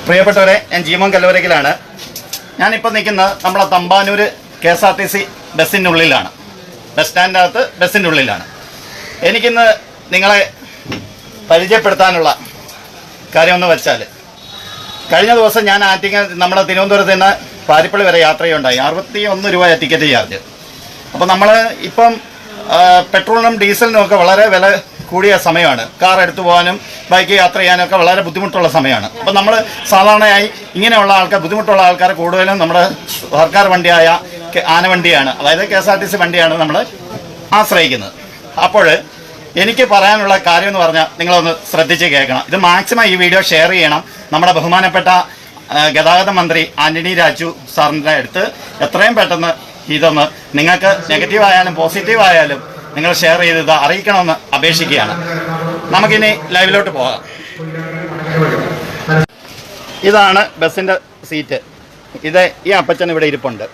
പ്രിയപ്പെട്ടവരെ, ഞാൻ ജീമോൻ കല്ലുവരക്കിലാണ്. ഞാനിപ്പോൾ നിൽക്കുന്നത് നമ്മുടെ തമ്പാനൂർ KSRTC ബസ്സിൻ്റെ ഉള്ളിലാണ്. ബസ് സ്റ്റാൻഡിനകത്ത് ബസ്സിൻ്റെ ഉള്ളിലാണ്. എനിക്കിന്ന് നിങ്ങളെ പരിചയപ്പെടുത്താനുള്ള കാര്യമെന്ന് വെച്ചാൽ, കഴിഞ്ഞ ദിവസം ഞാൻ നമ്മുടെ തിരുവനന്തപുരത്ത് നിന്ന് പാരിപ്പള്ളി വരെ യാത്രയുണ്ടായി. 61 രൂപ ടിക്കറ്റ് ചാർജ്. അപ്പോൾ നമ്മൾ ഇപ്പം പെട്രോളിനും ഡീസലിനും ഒക്കെ വളരെ വില കൂടിയ സമയമാണ്. കാർ എടുത്തു പോകാനും ബൈക്ക് യാത്ര ചെയ്യാനൊക്കെ വളരെ ബുദ്ധിമുട്ടുള്ള സമയമാണ്. അപ്പോൾ നമ്മൾ സാധാരണയായി ഇങ്ങനെയുള്ള ആൾക്കാർ, ബുദ്ധിമുട്ടുള്ള ആൾക്കാർ കൂടുതലും നമ്മുടെ സർക്കാർ വണ്ടിയായ ആനവണ്ടിയാണ്, അതായത് KSRTC വണ്ടിയാണ് നമ്മൾ ആശ്രയിക്കുന്നത്. അപ്പോൾ എനിക്ക് പറയാനുള്ള കാര്യം എന്ന് പറഞ്ഞാൽ നിങ്ങളൊന്ന് ശ്രദ്ധിച്ച് കേൾക്കണം. ഇത് മാക്സിമം ഈ വീഡിയോ ഷെയർ ചെയ്യണം. നമ്മുടെ ബഹുമാനപ്പെട്ട ഗതാഗത മന്ത്രി ആന്റണി രാജു സാറിൻ്റെ അടുത്ത് എത്രയും പെട്ടെന്ന് ഇതൊന്ന് നിങ്ങൾക്ക് നെഗറ്റീവായാലും പോസിറ്റീവായാലും നിങ്ങൾ ഷെയർ ചെയ്ത് ഇത് അറിയിക്കണമെന്ന് അപേക്ഷിക്കുകയാണ്. നമുക്കിനി ലൈവിലോട്ട് പോകാം. ഇതാണ് ബസ്സിൻ്റെ സീറ്റ്. ഈ അപ്പച്ചൻ ഇവിടെ ഇരിപ്പുണ്ട്.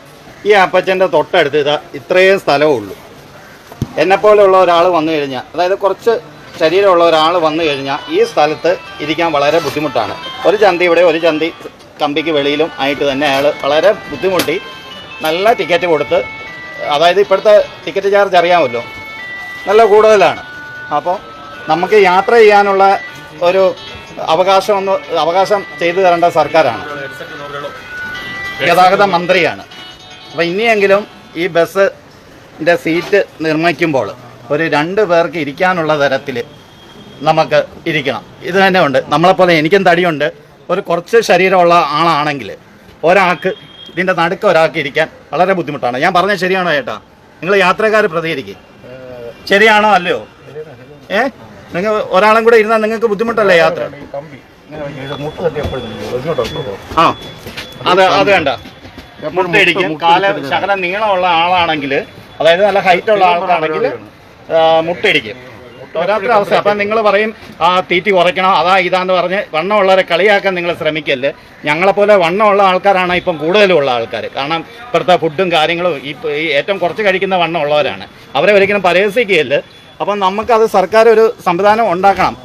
ഈ അപ്പച്ചൻ്റെ തൊട്ടടുത്ത് ഇത്രയും സ്ഥലമേ ഉള്ളൂ. എന്നെപ്പോലെയുള്ള ഒരാൾ വന്നു കഴിഞ്ഞാൽ, അതായത് കുറച്ച് ശരീരമുള്ള ഒരാൾ വന്നു കഴിഞ്ഞാൽ ഈ സ്ഥലത്ത് ഇരിക്കാൻ വളരെ ബുദ്ധിമുട്ടാണ്. ഒരു ചന്തി ഇവിടെ, ഒരു ചന്തി കമ്പിക്ക് വെളിയിലും ആയിട്ട് തന്നെ അയാൾ വളരെ ബുദ്ധിമുട്ടി നല്ല ടിക്കറ്റ് കൊടുത്ത്, അതായത് ഇപ്പോഴത്തെ ടിക്കറ്റ് ചാർജ് അറിയാമല്ലോ, നല്ല കൂടുതലാണ്. അപ്പോൾ നമുക്ക് യാത്ര ചെയ്യാനുള്ള ഒരു അവകാശം ചെയ്തു തരേണ്ട സർക്കാരാണ്, ഗതാഗത മന്ത്രിയാണ്. അപ്പോൾ ഇനിയെങ്കിലും ഈ ബസ്സിൻ്റെ സീറ്റ് നിർമ്മിക്കുമ്പോൾ ഒരു 2 പേർക്ക് ഇരിക്കാനുള്ള തരത്തിൽ നമുക്ക് ഇരിക്കണം. ഇത് തന്നെ ഉണ്ട്. നമ്മളെപ്പോലെ എനിക്കും തടിയുണ്ട്. ഒരു കുറച്ച് ശരീരമുള്ള ആളാണെങ്കിൽ ഒരാൾക്ക് ഇതിൻ്റെ നടുക്ക് ഒരാൾക്ക് ഇരിക്കാൻ വളരെ ബുദ്ധിമുട്ടാണ്. ഞാൻ പറഞ്ഞത് ശരിയാണോ ചേട്ടാ? നിങ്ങൾ യാത്രക്കാർ പ്രതികരിക്കും. ശരിയാണോ അല്ലയോ? നിങ്ങൾ ഒരാളും കൂടെ ഇരുന്നാൽ നിങ്ങൾക്ക് ബുദ്ധിമുട്ടല്ലേ യാത്ര? ആ, അത് വേണ്ട. മുട്ടയിടിക്കും. ശകലം നീളമുള്ള ആളാണെങ്കിൽ, അതായത് നല്ല ഹൈറ്റുള്ള ആൾക്കാണെങ്കിൽ മുട്ടയിടിക്കും. ഒരാത്തൊരു അവസ്ഥ. അപ്പം നിങ്ങൾ പറയും തീറ്റി കുറയ്ക്കണം, ഇതാന്ന് പറഞ്ഞ് വണ്ണമുള്ളവരെ കളിയാക്കാൻ നിങ്ങൾ ശ്രമിക്കല്ലേ. ഞങ്ങളെപ്പോലെ വണ്ണമുള്ള ആൾക്കാരാണ് ഇപ്പം കൂടുതലും ഉള്ള ആൾക്കാർ. കാരണം ഇപ്പോഴത്തെ ഫുഡും കാര്യങ്ങളും ഈ ഏറ്റവും കുറച്ച് കഴിക്കുന്ന വണ്ണമുള്ളവരാണ്. അവരെ ഒരിക്കലും പരിഹസിക്കുകയല്ല. അപ്പം നമുക്കത് സർക്കാർ ഒരു സംവിധാനം ഉണ്ടാക്കണം.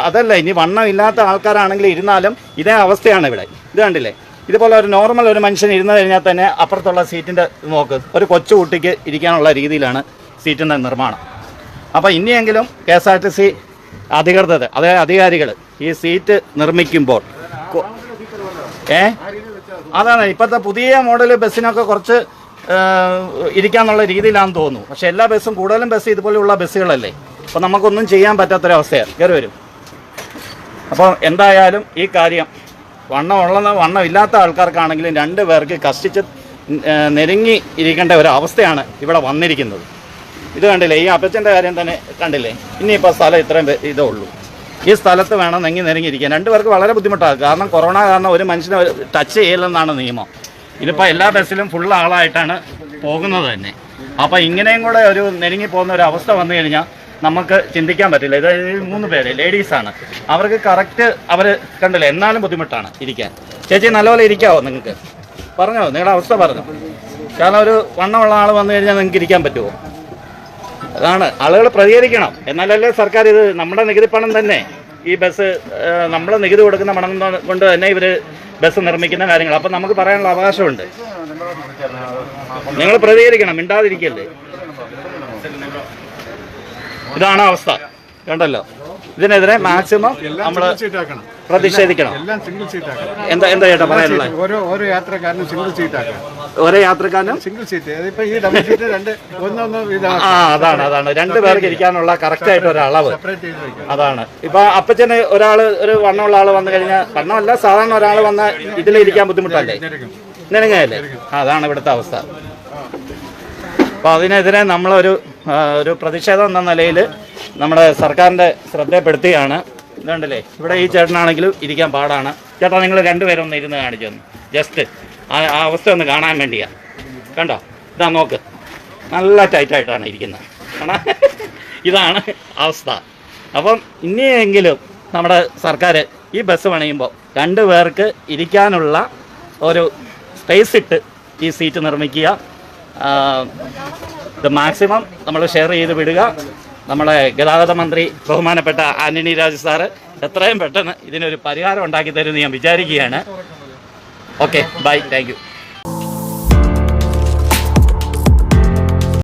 അതല്ല, ഇനി വണ്ണം ഇല്ലാത്ത ആൾക്കാരാണെങ്കിൽ ഇരുന്നാലും ഇതേ അവസ്ഥയാണ് ഇവിടെ. ഇത് കണ്ടില്ലേ? ഇതുപോലെ ഒരു നോർമൽ ഒരു മനുഷ്യൻ ഇരുന്ന് കഴിഞ്ഞാൽ തന്നെ അപ്പുറത്തുള്ള സീറ്റിൻ്റെ നോക്ക്, ഒരു കൊച്ചു കുട്ടിക്ക് ഇരിക്കാനുള്ള രീതിയിലാണ് സീറ്റിൻ്റെ നിർമ്മാണം. അപ്പോൾ ഇനിയെങ്കിലും KSRTC അധികൃതർ, അതായത് അധികാരികൾ ഈ സീറ്റ് നിർമ്മിക്കുമ്പോൾ അതാണ് ഇപ്പോഴത്തെ പുതിയ മോഡൽ ബസ്സിനൊക്കെ കുറച്ച് ഇരിക്കാന്നുള്ള രീതിയിലാണെന്ന് തോന്നുന്നു. പക്ഷേ എല്ലാ ബസ്സും, കൂടുതലും ബസ് ഇതുപോലെയുള്ള ബസ്സുകളല്ലേ. അപ്പോൾ നമുക്കൊന്നും ചെയ്യാൻ പറ്റാത്തൊരവസ്ഥയാണ് കയറി വരും. അപ്പോൾ എന്തായാലും ഈ കാര്യം വണ്ണമില്ലാത്ത ആൾക്കാർക്കാണെങ്കിലും 2 പേർക്ക് കഷ്ടിച്ച് നെരുങ്ങി ഇരിക്കേണ്ട ഒരു അവസ്ഥയാണ് ഇവിടെ വന്നിരിക്കുന്നത്. ഇത് കണ്ടില്ലേ? ഈ അപ്പച്ചൻ്റെ കാര്യം തന്നെ കണ്ടില്ലേ? ഇനിയിപ്പോൾ സ്ഥലം ഇത്രയും ഇതേ ഉള്ളൂ. ഈ സ്ഥലത്ത് വേണം നെരുങ്ങിയിരിക്കാൻ. 2 പേർക്ക് വളരെ ബുദ്ധിമുട്ടാണ്. കാരണം കൊറോണ കാരണം ഒരു മനുഷ്യനെ ടച്ച് ചെയ്യില്ലെന്നാണ് നിയമം. ഇതിപ്പോൾ എല്ലാ ബസ്സിലും ഫുൾ ആളായിട്ടാണ് പോകുന്നത് തന്നെ. അപ്പോൾ ഇങ്ങനെയും കൂടെ ഒരു നെരുങ്ങി പോകുന്ന ഒരു അവസ്ഥ വന്നു കഴിഞ്ഞാൽ നമുക്ക് ചിന്തിക്കാൻ പറ്റില്ല. ഇത് 3 പേര് ലേഡീസാണ്. അവർക്ക് കറക്റ്റ് അവർ കണ്ടില്ലേ, എന്നാലും ബുദ്ധിമുട്ടാണ് ഇരിക്കാൻ. ചേച്ചി നല്ലപോലെ ഇരിക്കാവോ? നിങ്ങൾക്ക് പറഞ്ഞോ, നിങ്ങളുടെ അവസ്ഥ പറഞ്ഞോ. കാരണം ഒരു വണ്ണമുള്ള ആൾ വന്നു കഴിഞ്ഞാൽ നിങ്ങൾക്ക് ഇരിക്കാൻ പറ്റുമോ? അതാണ് ആളുകൾ പ്രതികരിക്കണം. എന്നാലല്ലേ സർക്കാർ ഇത് നമ്മുടെ നികുതി പണം തന്നെ, ഈ ബസ് നമ്മൾ നികുതി കൊടുക്കുന്ന പണം കൊണ്ട് തന്നെ ഇവർ ബസ് നിർമ്മിക്കുന്ന കാര്യങ്ങൾ. അപ്പം നമുക്ക് പറയാനുള്ള അവകാശമുണ്ട്. നിങ്ങൾ പ്രതികരിക്കണം, മിണ്ടാതിരിക്കല്ലേ. ഇതാണ് അവസ്ഥ, കണ്ടല്ലോ. ഇതിനെതിരെ മാക്സിമം നമ്മൾ പ്രതിഷേധിക്കണം. എന്താ ചേട്ടാ പറയാനുള്ളത്? ഓരോ യാത്രക്കാരനും സിംഗിൾ സീറ്റ് ആക്കണം. ഓരോ യാത്രക്കാരനും സിംഗിൾ സീറ്റ്. അതാണ് 2 പേർക്ക് ഇരിക്കാനുള്ള കറക്റ്റ് ആയിട്ട് ഒരു അളവ് അതാണ്. ഇപ്പൊ അപ്പച്ചന് ഒരു വണ്ണമുള്ള ആൾ വന്നു കഴിഞ്ഞാൽ, വണ്ണമല്ല സാധാരണ ഒരാൾ വന്നാൽ ഇതിലിരിക്കാൻ ബുദ്ധിമുട്ടല്ലേ, നെരുങ്ങയല്ലേ? അതാണ് ഇവിടുത്തെ അവസ്ഥ. അപ്പോൾ അതിനെതിരെ നമ്മളൊരു പ്രതിഷേധം എന്ന നിലയിൽ നമ്മുടെ സർക്കാരിൻ്റെ ശ്രദ്ധപ്പെടുത്തുകയാണ്. ഇതുണ്ടല്ലേ, ഇവിടെ ഈ ചേട്ടനാണെങ്കിലും ഇരിക്കാൻ പാടാണ്. ചേട്ടാ, നിങ്ങൾ 2 പേരൊന്ന് ഇരുന്ന് കാണിച്ചു തന്നു. ജസ്റ്റ് ആ അവസ്ഥ ഒന്ന് കാണാൻ വേണ്ടിയാണ്. കണ്ടോ? ഇതാ നോക്ക്, നല്ല ടൈറ്റായിട്ടാണ് ഇരിക്കുന്നത്. ഇതാണ് അവസ്ഥ. അപ്പം ഇനിയെങ്കിലും നമ്മുടെ സർക്കാർ ഈ ബസ് പണിയുമ്പോൾ 2 പേർക്ക് ഇരിക്കാനുള്ള ഒരു സ്പേസ് ഇട്ട് ഈ സീറ്റ് നിർമ്മിക്കുക. ഇത് മാക്സിമം നമ്മൾ ഷെയർ ചെയ്ത് വിടുക. നമ്മളെ ഗതാഗത മന്ത്രി ബഹുമാനപ്പെട്ട ആന്റണി രാജു സാറ് എത്രയും പെട്ടെന്ന് ഇതിനൊരു പരിഹാരം ഉണ്ടാക്കി തരുമെന്ന് ഞാൻ വിചാരിക്കുകയാണ്. Okay, bye, thank U.